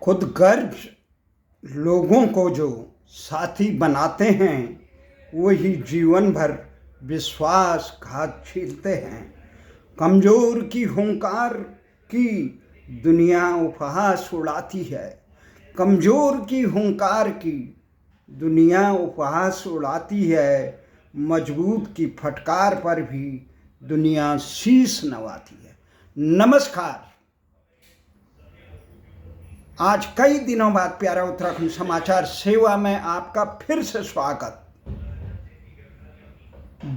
खुद गर्ज लोगों को जो साथी बनाते हैं वही जीवन भर विश्वासघात झेलते हैं। कमजोर की हुंकार की दुनिया उपहास उड़ाती है। कमजोर की हुंकार की दुनिया उपहास उड़ाती है। मजबूत की फटकार पर भी दुनिया शीश नवाती है। नमस्कार। आज कई दिनों बाद प्यारा उत्तराखंड समाचार सेवा में आपका फिर से स्वागत।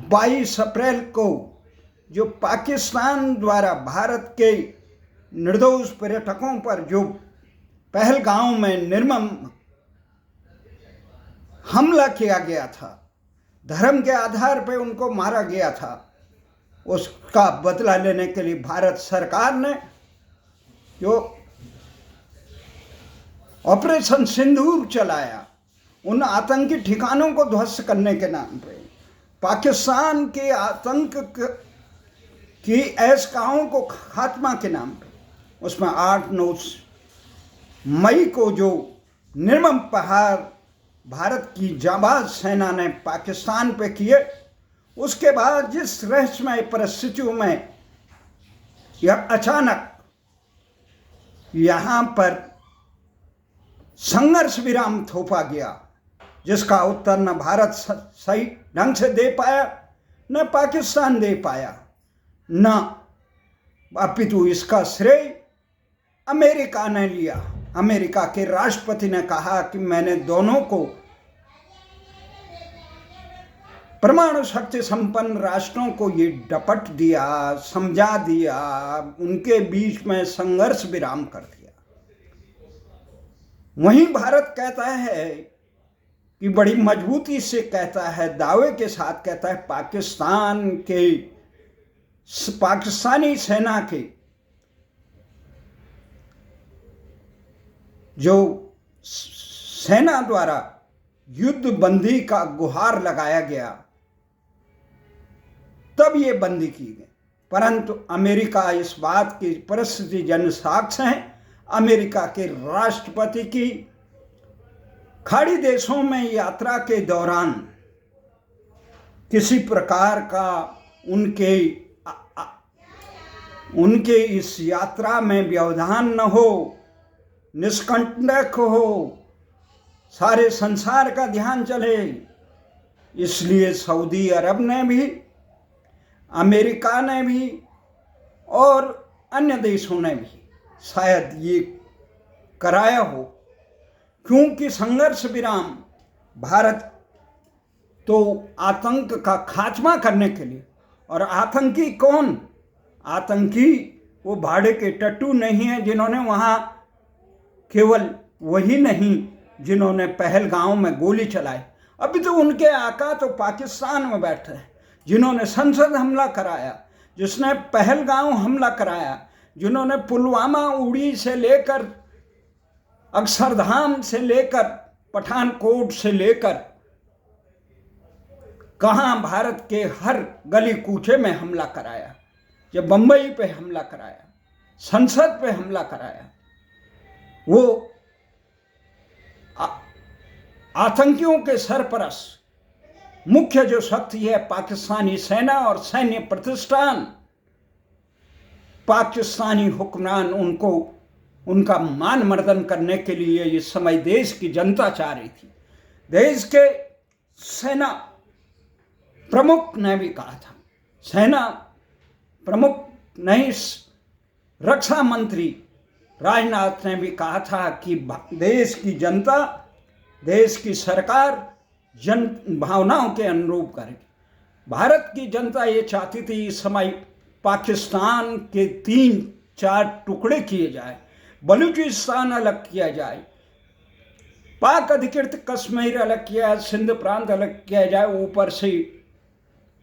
22 अप्रैल को जो पाकिस्तान द्वारा भारत के निर्दोष पर्यटकों पर जो पहलगाम में निर्मम हमला किया गया था, धर्म के आधार पर उनको मारा गया था, उसका बदला लेने के लिए भारत सरकार ने जो ऑपरेशन सिंदूर चलाया, उन आतंकी ठिकानों को ध्वस्त करने के नाम पे, पाकिस्तान के आतंक की ऐशकाओं को खात्मा के नाम पे, उसमें 8-9 मई को जो निर्मम प्रहार भारत की जाबाज सेना ने पाकिस्तान पे किए, उसके बाद जिस रहस्यमय परिस्थितियों में यह अचानक यहाँ पर संघर्ष विराम थोपा गया, जिसका उत्तर न भारत सही ढंग से दे पाया, न पाकिस्तान दे पाया, न अपितु इसका श्रेय अमेरिका ने लिया। अमेरिका के राष्ट्रपति ने कहा कि मैंने दोनों को परमाणु शक्ति संपन्न राष्ट्रों को ये डपट दिया, समझा दिया, उनके बीच में संघर्ष विराम कर दिया। वहीं भारत कहता है कि बड़ी मजबूती से कहता है, दावे के साथ कहता है, पाकिस्तानी सेना के जो सेना द्वारा युद्ध बंदी का गुहार लगाया गया, तब ये बंदी की गई। परंतु अमेरिका इस बात की परिस्थिति जन साक्ष्य है। अमेरिका के राष्ट्रपति की खाड़ी देशों में यात्रा के दौरान किसी प्रकार का उनके इस यात्रा में व्यवधान न हो, निष्कंटक हो, सारे संसार का ध्यान चले, इसलिए सऊदी अरब ने भी, अमेरिका ने भी और अन्य देशों ने भी शायद ये कराया हो, क्योंकि संघर्ष विराम भारत तो आतंक का खात्मा करने के लिए, और आतंकी कौन? आतंकी वो भाड़े के टट्टू नहीं है जिन्होंने वहाँ, केवल वही नहीं जिन्होंने पहलगाम में गोली चलाई। अभी तो उनके आका तो पाकिस्तान में बैठे हैं, जिन्होंने संसद हमला कराया, जिसने पहलगाम हमला कराया, जिन्होंने पुलवामा, उड़ी से लेकर अक्षरधाम से लेकर पठानकोट से लेकर कहाँ भारत के हर गली कूचे में हमला कराया, जब बंबई पे हमला कराया, संसद पे हमला कराया, वो आतंकियों के सरपरस्त मुख्य जो शक्ति है पाकिस्तानी सेना और सैन्य प्रतिष्ठान, पाकिस्तानी हुक्मरान उनको उनका मान मर्दन करने के लिए इस समय देश की जनता चाह रही थी। देश के सेना प्रमुख ने भी कहा था, सेना प्रमुख नहीं, रक्षा मंत्री राजनाथ ने भी कहा था कि देश की जनता, देश की सरकार जन भावनाओं के अनुरूप करेगी। भारत की जनता ये चाहती थी इस समय पाकिस्तान के 3-4 टुकड़े किए जाए, बलूचिस्तान अलग किया जाए, पाक अधिकृत कश्मीर अलग किया जाए, सिंध प्रांत अलग किया जाए, ऊपर से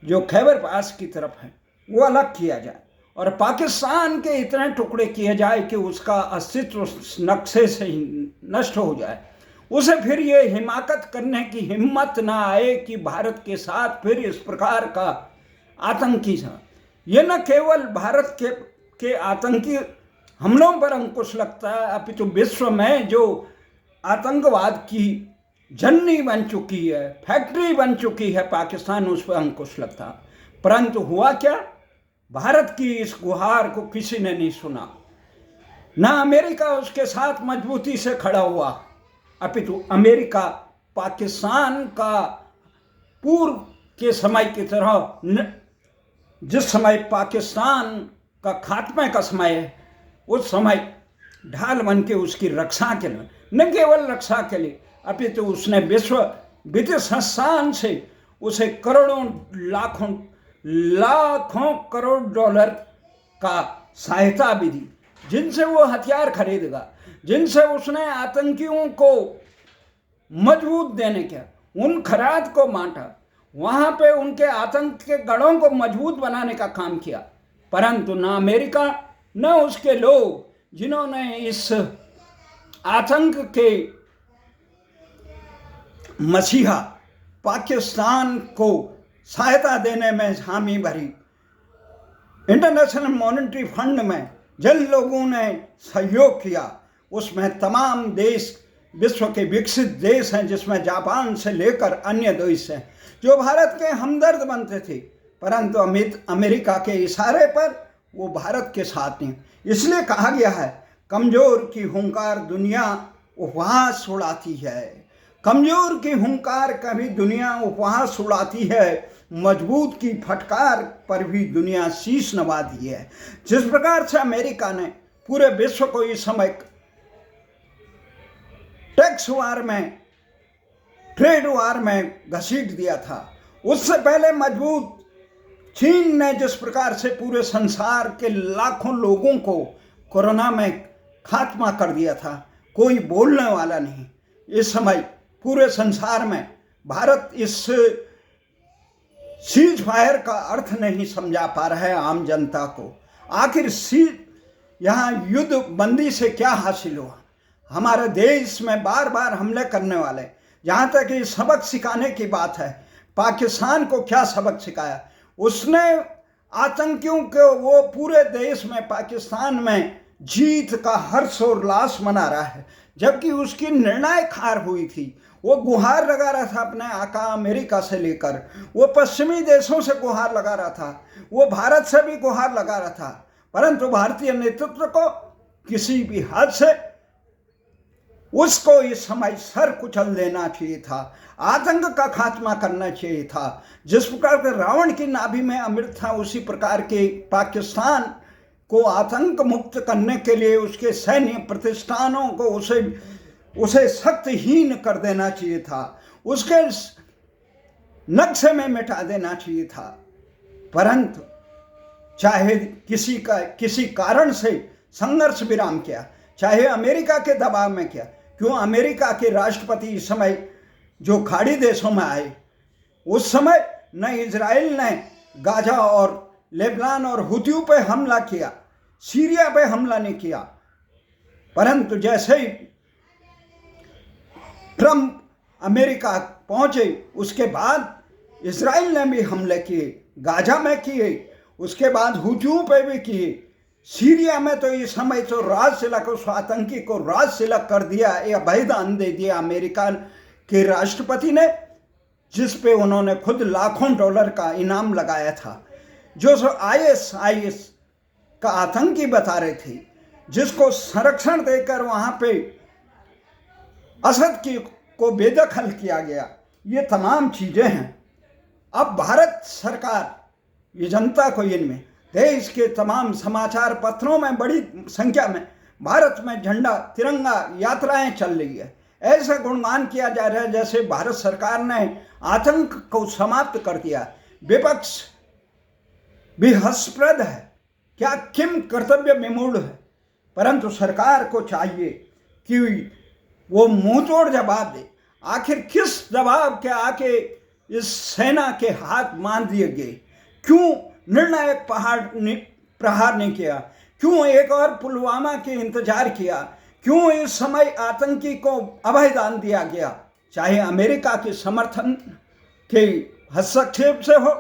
जो खैबर पास की तरफ है वो अलग किया जाए, और पाकिस्तान के इतने टुकड़े किए जाए कि उसका अस्तित्व नक्शे से ही नष्ट हो जाए। उसे फिर ये हिमाकत करने की हिम्मत ना आए कि भारत के साथ फिर इस प्रकार का आतंकी, ये न केवल भारत के आतंकी हमलों पर अंकुश लगता है, अपितु विश्व में जो आतंकवाद की जननी बन चुकी है, फैक्ट्री बन चुकी है पाकिस्तान, उस पर अंकुश लगता। परंतु हुआ क्या, भारत की इस गुहार को किसी ने नहीं सुना। ना अमेरिका उसके साथ मजबूती से खड़ा हुआ, अपितु अमेरिका पाकिस्तान का पूर्व के समय की तरह, जिस समय पाकिस्तान का खात्मे का समय है, उस समय ढाल बन के उसकी रक्षा के लिए, न केवल रक्षा के लिए, अपितु उसने विश्व वित्तीय संस्थान से उसे करोड़ों लाखों करोड़ डॉलर का सहायता भी दी, जिनसे वो हथियार खरीदेगा, जिनसे उसने आतंकियों को मजबूत देने के उन खराद को बांटा, वहां पे उनके आतंक के गढ़ों को मजबूत बनाने का काम किया। परंतु न अमेरिका न उसके लोग जिन्होंने इस आतंक के मसीहा पाकिस्तान को सहायता देने में हामी भरी, इंटरनेशनल मॉनेटरी फंड में जिन लोगों ने सहयोग किया, उसमें तमाम देश विश्व के विकसित देश हैं, जिसमें जापान से लेकर अन्य देश हैं, जो भारत के हमदर्द बनते थे। परंतु अमेरिका के इशारे पर वो भारत के साथ नहीं। इसलिए कहा गया है, कमजोर की हुंकार दुनिया उपहास उड़ाती है। कमजोर की हुंकार कभी दुनिया उपहास उड़ाती है, मजबूत की फटकार पर भी दुनिया शीश नवाती है। जिस प्रकार से अमेरिका ने पूरे विश्व को इस समय टैक्स वार में, ट्रेड वार में घसीट दिया था, उससे पहले मजबूत चीन ने जिस प्रकार से पूरे संसार के लाखों लोगों को कोरोना में खात्मा कर दिया था, कोई बोलने वाला नहीं। इस समय पूरे संसार में भारत इस सीज फायर का अर्थ नहीं समझा पा रहा है आम जनता को। आखिर यहाँ युद्ध बंदी से क्या हासिल हुआ? हमारे देश में बार बार हमले करने वाले, जहाँ तक ये सबक सिखाने की बात है, पाकिस्तान को क्या सबक सिखाया? उसने आतंकियों को, वो पूरे देश में, पाकिस्तान में जीत का हर्ष और उल्लास मना रहा है, जबकि उसकी निर्णायक हार हुई थी। वो गुहार लगा रहा था अपने आका अमेरिका से लेकर, वो पश्चिमी देशों से गुहार लगा रहा था, वो भारत से भी गुहार लगा रहा था। परंतु भारतीय नेतृत्व को किसी भी हद से उसको इस समय सर कुचल देना चाहिए था, आतंक का खात्मा करना चाहिए था। जिस प्रकार के रावण की नाभि में अमृत था, उसी प्रकार के पाकिस्तान को आतंक मुक्त करने के लिए उसके सैन्य प्रतिष्ठानों को उसे शक्तिहीन कर देना चाहिए था, उसके नक्शे में मिटा देना चाहिए था। परंतु चाहे किसी कारण से संघर्ष विराम किया, चाहे अमेरिका के दबाव में किया। क्यों? अमेरिका के राष्ट्रपति इस समय जो खाड़ी देशों में आए, उस समय न इजराइल ने गाजा और लेबनान और हुतियों पे हमला किया, सीरिया पे हमला नहीं किया। परंतु जैसे ही ट्रंप अमेरिका पहुंचे, उसके बाद इजराइल ने भी हमले किए, गाजा में किए, उसके बाद हुतियों पे भी किए। सीरिया में तो इस समय तो राजशिला को, आतंकी को राजशिला कर दिया, ये अभयदान दे दिया अमेरिका के राष्ट्रपति ने, जिस पे उन्होंने खुद लाखों डॉलर का इनाम लगाया था, जो ISIS का आतंकी बता रहे थे, जिसको संरक्षण देकर वहां पे असद को बेदखल किया गया। ये तमाम चीजें हैं। अब भारत सरकार, ये जनता को, इनमें देश के तमाम समाचार पत्रों में बड़ी संख्या में भारत में झंडा तिरंगा यात्राएं चल रही है। ऐसा गुणगान किया जा रहा है जैसे भारत सरकार ने आतंक को समाप्त कर दिया। विपक्ष भी हास्यप्रद है, क्या किम कर्तव्य विमूढ़ है। परंतु सरकार को चाहिए कि वो मुंह तोड़ जवाब दे। आखिर किस दबाव के आके इस सेना के हाथ मान दिए गए? क्यों निर्णायक प्रहार नहीं किया? क्यों एक और पुलवामा के इंतजार किया? क्यों इस समय आतंकी को अभयदान दिया गया? चाहे अमेरिका के समर्थन के हस्तक्षेप से हो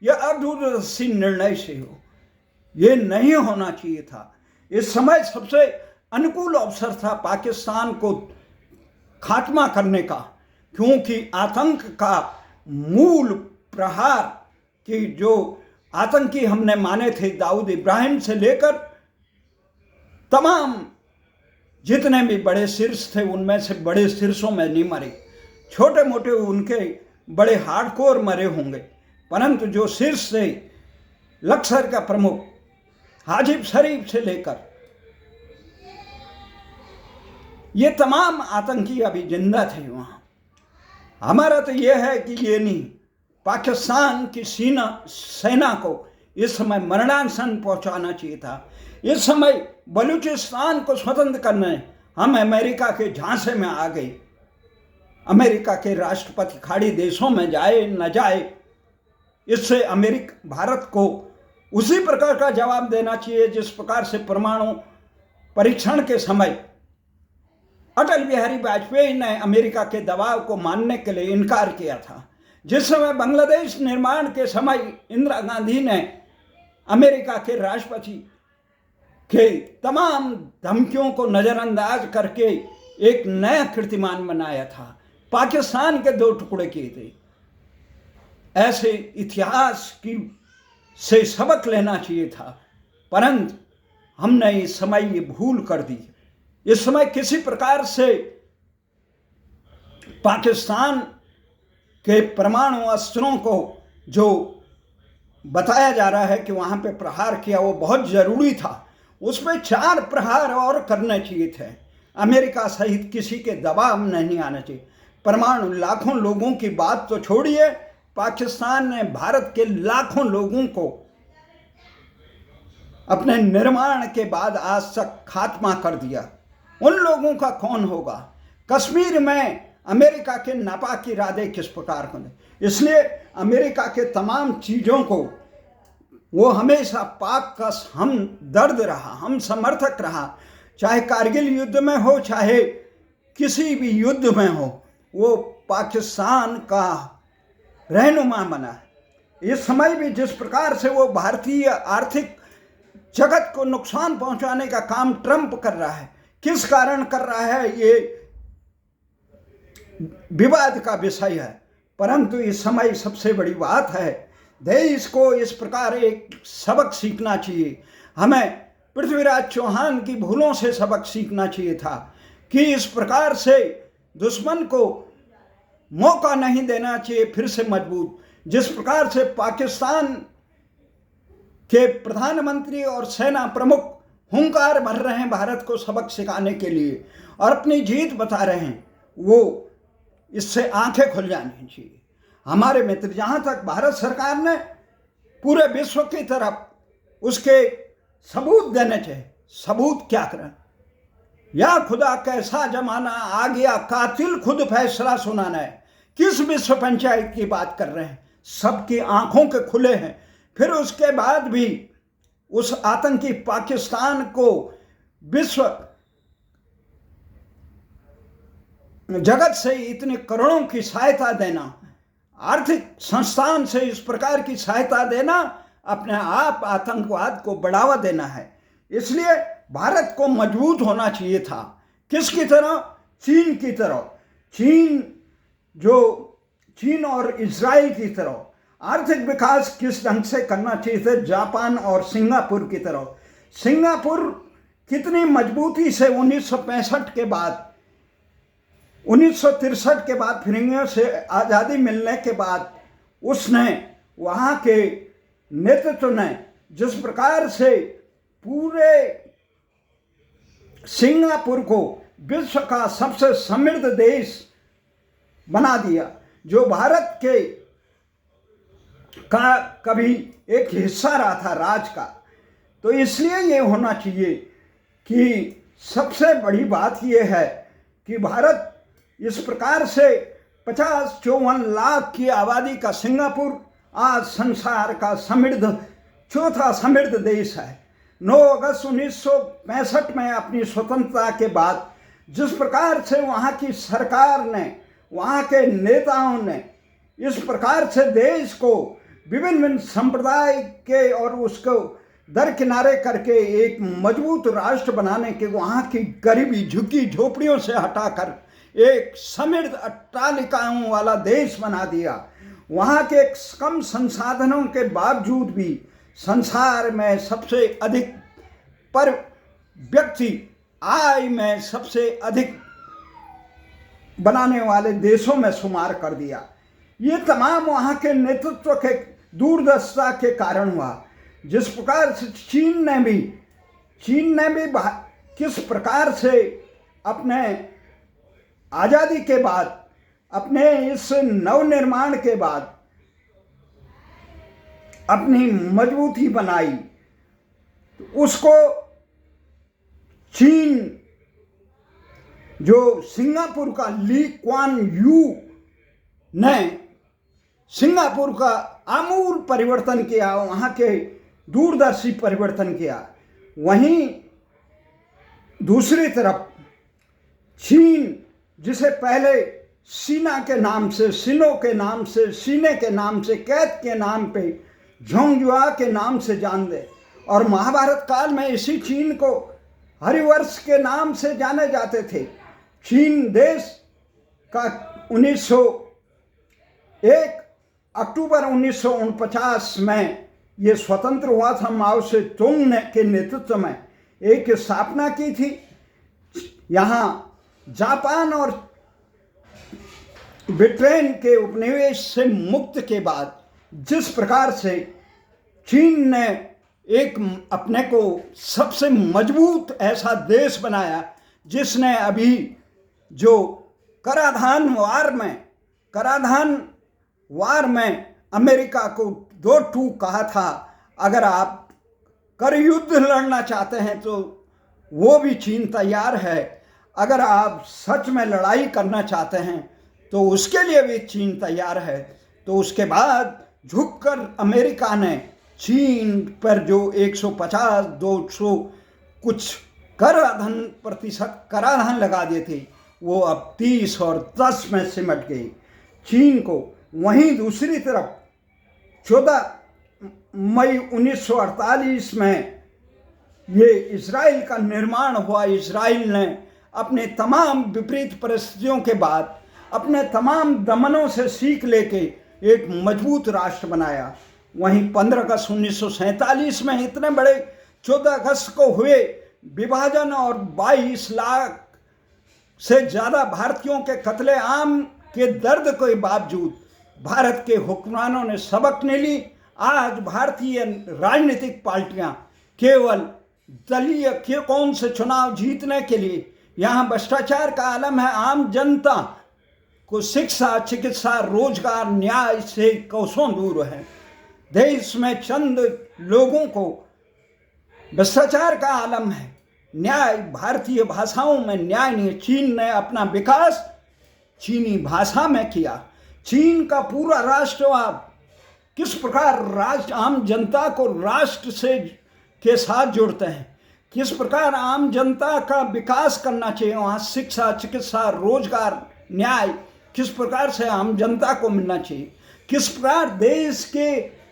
या अदूरदर्शी निर्णय से हो, ये नहीं होना चाहिए था। इस समय सबसे अनुकूल अवसर था पाकिस्तान को खात्मा करने का, क्योंकि आतंक का मूल प्रहार की जो आतंकी हमने माने थे, दाऊद इब्राहिम से लेकर तमाम जितने भी बड़े शीर्ष थे, उनमें से बड़े शीर्षों में नहीं मरे, छोटे मोटे उनके बड़े हार्डकोर मरे होंगे, परंतु जो शीर्ष से लश्कर का प्रमुख हाजिब शरीफ से लेकर ये तमाम आतंकी अभी जिंदा थे वहाँ। हमारा तो ये है कि ये नहीं, पाकिस्तान की सेना को इस समय मरणासन पहुंचाना चाहिए था। इस समय बलूचिस्तान को स्वतंत्र करने हम अमेरिका के झांसे में आ गए। अमेरिका के राष्ट्रपति खाड़ी देशों में जाए न जाए, इससे भारत को उसी प्रकार का जवाब देना चाहिए जिस प्रकार से परमाणु परीक्षण के समय अटल बिहारी वाजपेयी ने अमेरिका के दबाव को मानने के लिए इनकार किया था। जिस समय बांग्लादेश निर्माण के समय इंदिरा गांधी ने अमेरिका के राष्ट्रपति के तमाम धमकियों को नज़रअंदाज करके एक नया कीर्तिमान बनाया था, पाकिस्तान के 2 टुकड़े किए थे। ऐसे इतिहास की से सबक लेना चाहिए था, परंतु हमने इस समय ये भूल कर दी। इस समय किसी प्रकार से पाकिस्तान के परमाणु अस्त्रों को जो बताया जा रहा है कि वहाँ पे प्रहार किया, वो बहुत ज़रूरी था। उस पर 4 प्रहार और करने चाहिए थे। अमेरिका सहित किसी के दबाव में नहीं आना चाहिए। परमाणु लाखों लोगों की बात तो छोड़िए, पाकिस्तान ने भारत के लाखों लोगों को अपने निर्माण के बाद आज तक खात्मा कर दिया। उन लोगों का कौन होगा? कश्मीर में अमेरिका के नापाक इरादे किस प्रकार होंगे, इसलिए अमेरिका के तमाम चीज़ों को वो हमेशा पाक का हम दर्द रहा, हम समर्थक रहा, चाहे कारगिल युद्ध में हो, चाहे किसी भी युद्ध में हो, वो पाकिस्तान का रहनुमा बना है। इस समय भी जिस प्रकार से वो भारतीय आर्थिक जगत को नुकसान पहुंचाने का काम ट्रंप कर रहा है, किस कारण कर रहा है ये विवाद का विषय है, परंतु इस समय सबसे बड़ी बात है देश को इस प्रकार एक सबक सीखना चाहिए। हमें पृथ्वीराज चौहान की भूलों से सबक सीखना चाहिए था कि इस प्रकार से दुश्मन को मौका नहीं देना चाहिए फिर से मजबूत। जिस प्रकार से पाकिस्तान के प्रधानमंत्री और सेना प्रमुख हुंकार भर रहे हैं भारत को सबक सिखाने के लिए और अपनी जीत बता रहे हैं, वो इससे आंखें खुल जानी चाहिए। हमारे मित्र, जहाँ तक भारत सरकार ने पूरे विश्व की तरफ उसके सबूत देने चाहिए। सबूत क्या करें? या खुदा कैसा जमाना आ गया, कातिल खुद फैसला सुनाना है। किस विश्व पंचायत की बात कर रहे हैं? सबकी आंखों के खुले हैं। फिर उसके बाद भी उस आतंकी पाकिस्तान को विश्व जगत से इतने करोड़ों की सहायता देना, आर्थिक संस्थान से इस प्रकार की सहायता देना, अपने आप आतंकवाद को बढ़ावा देना है। इसलिए भारत को मजबूत होना चाहिए था। किसकी तरह? चीन की तरह। चीन और इजराइल की तरह। आर्थिक विकास किस ढंग से करना चाहिए था? जापान और सिंगापुर की तरह। सिंगापुर कितनी मजबूती से 1965 के बाद, 1963 के बाद, फिरंगियों से आज़ादी मिलने के बाद उसने, वहाँ के नेतृत्व ने जिस प्रकार से पूरे सिंगापुर को विश्व का सबसे समृद्ध देश बना दिया, जो भारत के का कभी एक हिस्सा रहा था राज का। तो इसलिए ये होना चाहिए कि सबसे बड़ी बात ये है कि भारत इस प्रकार से 50-54 लाख की आबादी का सिंगापुर आज संसार का चौथा समृद्ध देश है। 9 अगस्त 1965 में अपनी स्वतंत्रता के बाद जिस प्रकार से वहाँ की सरकार ने, वहाँ के नेताओं ने इस प्रकार से देश को विभिन्न संप्रदाय के और उसको दरकिनारे करके एक मजबूत राष्ट्र बनाने के, वहाँ की गरीबी झुग्गी झोपड़ियों से हटाकर एक समृद्ध अट्टालिकाओं वाला देश बना दिया। वहाँ के कम संसाधनों के बावजूद भी संसार में सबसे अधिक पर व्यक्ति आय में सबसे अधिक बनाने वाले देशों में शुमार कर दिया। ये तमाम वहाँ के नेतृत्व के दूरदर्शिता के कारण हुआ। जिस प्रकार से चीन ने भी किस प्रकार से अपने आज़ादी के बाद, अपने इस नवनिर्माण के बाद अपनी मजबूती बनाई, उसको चीन जो सिंगापुर का ली क्वान यू ने सिंगापुर का आमूल परिवर्तन किया, वहाँ के दूरदर्शी परिवर्तन किया, वहीं दूसरी तरफ चीन जिसे पहले सीना के नाम से, सिनो के नाम से, सीने के नाम से, कैद के नाम पे, झोंगजुआ के नाम से जानते, और महाभारत काल में इसी चीन को हरिवंश के नाम से जाने जाते थे। चीन देश का 1 अक्टूबर 1949 में ये स्वतंत्र हुआ था। माओ से तुंग ने के नेतृत्व में एक स्थापना की थी। यहाँ जापान और ब्रिटेन के उपनिवेश से मुक्त के बाद जिस प्रकार से चीन ने एक अपने को सबसे मजबूत ऐसा देश बनाया, जिसने अभी जो कराधान वार में अमेरिका को 2 टूक कहा था, अगर आप कर युद्ध लड़ना चाहते हैं तो वो भी चीन तैयार है, अगर आप सच में लड़ाई करना चाहते हैं तो उसके लिए भी चीन तैयार है। तो उसके बाद झुककर अमेरिका ने चीन पर जो 150-200 कुछ प्रतिशत कराधान लगा दिए थे, वो अब 30 और 10 में सिमट गई चीन को। वहीं दूसरी तरफ 14 मई 1948 में ये इजराइल का निर्माण हुआ। इजराइल ने अपने तमाम विपरीत परिस्थितियों के बाद, अपने तमाम दमनों से सीख लेके एक मजबूत राष्ट्र बनाया। वहीं 15 अगस्त 1947 में इतने बड़े 14 अगस्त को हुए विभाजन और 22 लाख से ज़्यादा भारतीयों के कत्ले आम के दर्द के बावजूद भारत के हुक्मरानों ने सबक नहीं ली। आज भारतीय राजनीतिक पार्टियां केवल दलीय के कौन से चुनाव जीतने के लिए, यहाँ भ्रष्टाचार का आलम है। आम जनता को शिक्षा, चिकित्सा, रोजगार, न्याय से कोसों दूर है। देश में चंद लोगों को भ्रष्टाचार का आलम है, न्याय, भारतीय भाषाओं में न्याय नहीं है। चीन ने अपना विकास चीनी भाषा में किया। चीन का पूरा राष्ट्रवाद किस प्रकार राष्ट्र आम जनता को राष्ट्र से के साथ जोड़ते हैं, किस प्रकार आम जनता का विकास करना चाहिए, वहाँ शिक्षा, चिकित्सा, रोजगार, न्याय किस प्रकार से आम जनता को मिलना चाहिए, किस प्रकार देश के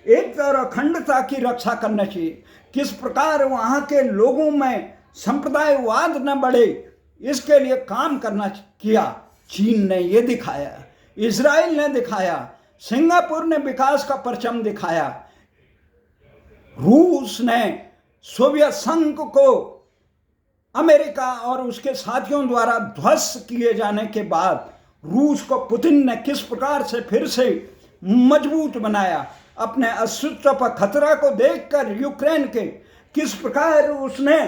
एकता और अखंडता की रक्षा करना चाहिए, किस प्रकार वहाँ के लोगों में संप्रदायवाद न बढ़े, इसके लिए काम करना किया। चीन ने ये दिखाया, इजराइल ने दिखाया, सिंगापुर ने विकास का परचम दिखाया, रूस ने सोवियत संघ को अमेरिका और उसके साथियों द्वारा ध्वस्त किए जाने के बाद रूस को पुतिन ने किस प्रकार से फिर से मजबूत बनाया। अपने अस्तित्व पर खतरा को देखकर यूक्रेन के किस प्रकार उसने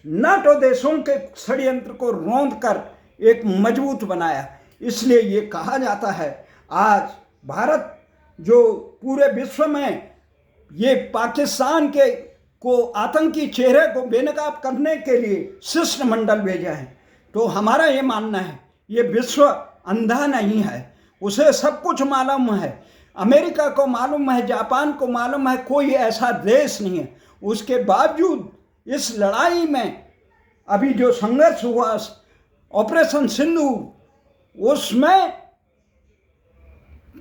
नाटो देशों के षड्यंत्र को रौंद कर एक मजबूत बनाया। इसलिए ये कहा जाता है आज भारत जो पूरे विश्व में ये पाकिस्तान के को आतंकी चेहरे को बेनकाब करने के लिए शिष्टमंडल भेजा है, तो हमारा ये मानना है ये विश्व अंधा नहीं है, उसे सब कुछ मालूम है। अमेरिका को मालूम है, जापान को मालूम है, कोई ऐसा देश नहीं है। उसके बावजूद इस लड़ाई में अभी जो संघर्ष हुआ ऑपरेशन सिंधु, उसमें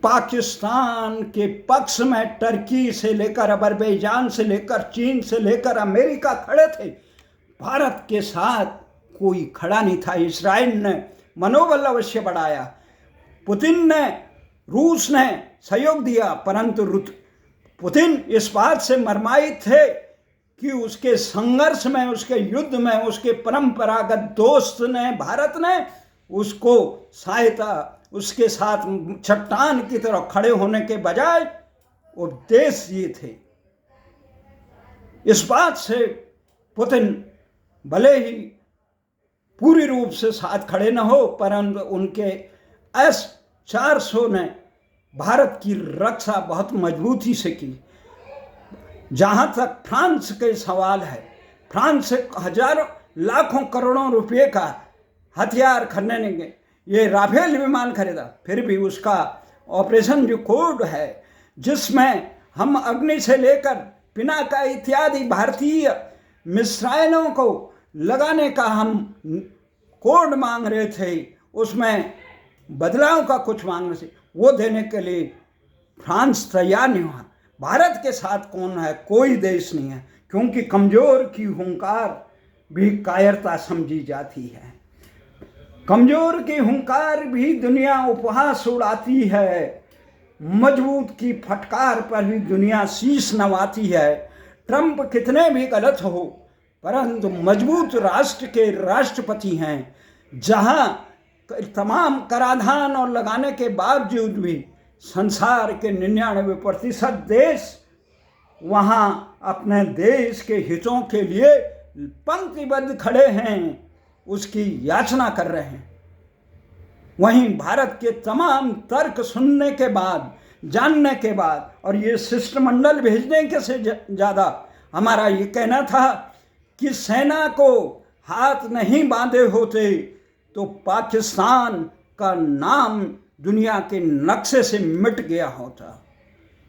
पाकिस्तान के पक्ष में टर्की से लेकर अजरबैजान से लेकर चीन से लेकर अमेरिका खड़े थे। भारत के साथ कोई खड़ा नहीं था। इजराइल ने मनोबल अवश्य बढ़ाया, पुतिन ने, रूस ने सहयोग दिया, परंतु पुतिन इस बात से मरमाई थे कि उसके संघर्ष में, उसके युद्ध में उसके परंपरागत दोस्त ने, भारत ने उसको सहायता, उसके साथ चट्टान की तरह खड़े होने के बजाय उद्देश्य ये थे। इस बात से पुतिन भले ही पूरी रूप से साथ खड़े न हो, परंतु उनके S-400 ने भारत की रक्षा बहुत मजबूती से की। जहाँ तक फ्रांस के सवाल है, फ्रांस से हजारों लाखों करोड़ों रुपए का हथियार खरीदने के, ये राफेल विमान खरीदा, फिर भी उसका ऑपरेशन जो कोड है, जिसमें हम अग्नि से लेकर पिनाका इत्यादि भारतीय मिसाइलों को लगाने का हम कोड मांग रहे थे, उसमें बदलाव का कुछ मांग रहे थे, वो देने के लिए फ्रांस तैयार नहीं हुआ। भारत के साथ कौन है? कोई देश नहीं है, क्योंकि कमजोर की हुंकार भी कायरता समझी जाती है। कमजोर की हुंकार भी दुनिया उपहास उड़ाती है, मजबूत की फटकार पर भी दुनिया शीश नवाती है। ट्रंप कितने भी गलत हो, परंतु मजबूत राष्ट्र के राष्ट्रपति हैं। जहां तमाम कराधान और लगाने के बावजूद भी संसार के 99% देश वहां अपने देश के हितों के लिए पंक्तिबद्ध खड़े हैं, उसकी याचना कर रहे हैं। वहीं भारत के तमाम तर्क सुनने के बाद, जानने के बाद और ये शिष्टमंडल भेजने के से ज़्यादा हमारा ये कहना था कि सेना को हाथ नहीं बांधे होते तो पाकिस्तान का नाम दुनिया के नक्शे से मिट गया होता।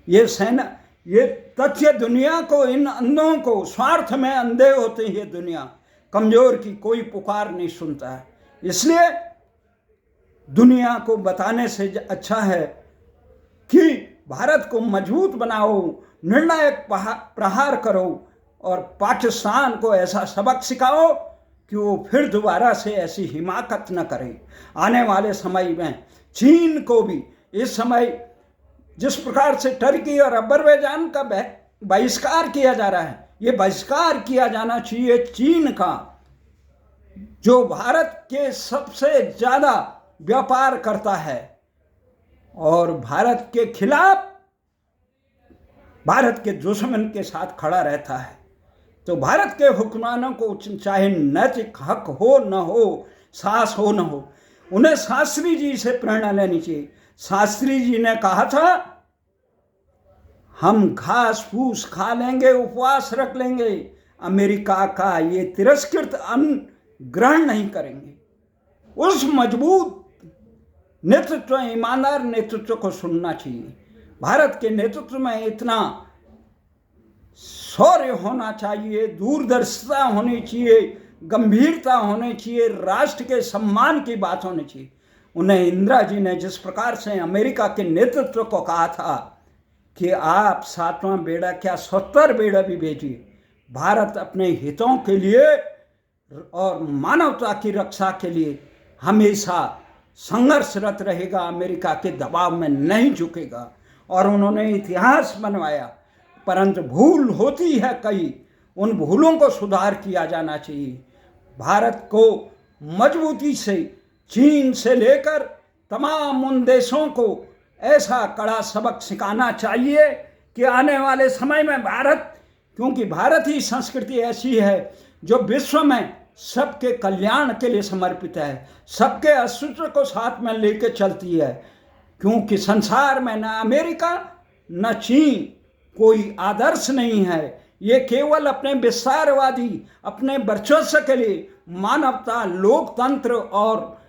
ये सेना, ये तथ्य दुनिया को, इन अंधों को, स्वार्थ में अंधे होते हैं दुनिया, कमजोर की कोई पुकार नहीं सुनता है। इसलिए दुनिया को बताने से अच्छा है कि भारत को मजबूत बनाओ, निर्णायक प्रहार करो और पाकिस्तान को ऐसा सबक सिखाओ कि वो फिर दोबारा से ऐसी हिमाकत न करे। आने वाले समय में चीन को भी, इस समय जिस प्रकार से टर्की और अजरबैजान का बहिष्कार किया जा रहा है, ये बहिष्कार किया जाना चाहिए चीन का, जो भारत के सबसे ज़्यादा व्यापार करता है और भारत के खिलाफ, भारत के दुश्मन के साथ खड़ा रहता है। तो भारत के हुक्मरानों को चाहे नैतिक हक हो न हो, साहस हो न हो, उन्हें शास्त्री जी से प्रेरणा लेनी चाहिए। शास्त्री जी ने कहा था, हम घास फूस खा लेंगे, उपवास रख लेंगे, अमेरिका का ये तिरस्कृत अन्न ग्रहण नहीं करेंगे। उस मजबूत नेतृत्व, ईमानदार नेतृत्व को सुनना चाहिए। भारत के नेतृत्व में इतना शौर्य होना चाहिए, दूरदर्शिता होनी चाहिए, गंभीरता होनी चाहिए, राष्ट्र के सम्मान की बात होनी चाहिए। उन्हें इंदिरा जी ने जिस प्रकार से अमेरिका के नेतृत्व को कहा था कि आप 7वां बेड़ा क्या 70 बेड़ा भी भेजिए, भारत अपने हितों के लिए और मानवता की रक्षा के लिए हमेशा संघर्षरत रहेगा, अमेरिका के दबाव में नहीं झुकेगा। और उन्होंने इतिहास बनवाया, परंतु भूल होती है कई, उन भूलों को सुधार किया जाना चाहिए। भारत को मजबूती से चीन से लेकर तमाम उन देशों को ऐसा कड़ा सबक सिखाना चाहिए कि आने वाले समय में भारत, क्योंकि भारत ही संस्कृति ऐसी है जो विश्व में सबके कल्याण के लिए समर्पित है, सबके अस्तित्व को साथ में लेकर चलती है। क्योंकि संसार में न अमेरिका न चीन कोई आदर्श नहीं है, ये केवल अपने विस्तारवादी, अपने वर्चस्व के लिए मानवता, लोकतंत्र और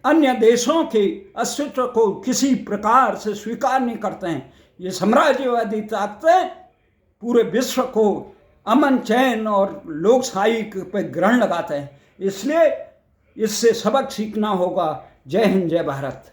अन्य देशों के अस्तित्व को किसी प्रकार से स्वीकार नहीं करते हैं। ये साम्राज्यवादी ताकतें पूरे विश्व को अमन, चैन और लोकशाही पे ग्रहण लगाते हैं। इसलिए इससे सबक सीखना होगा। जय हिंद, जय भारत।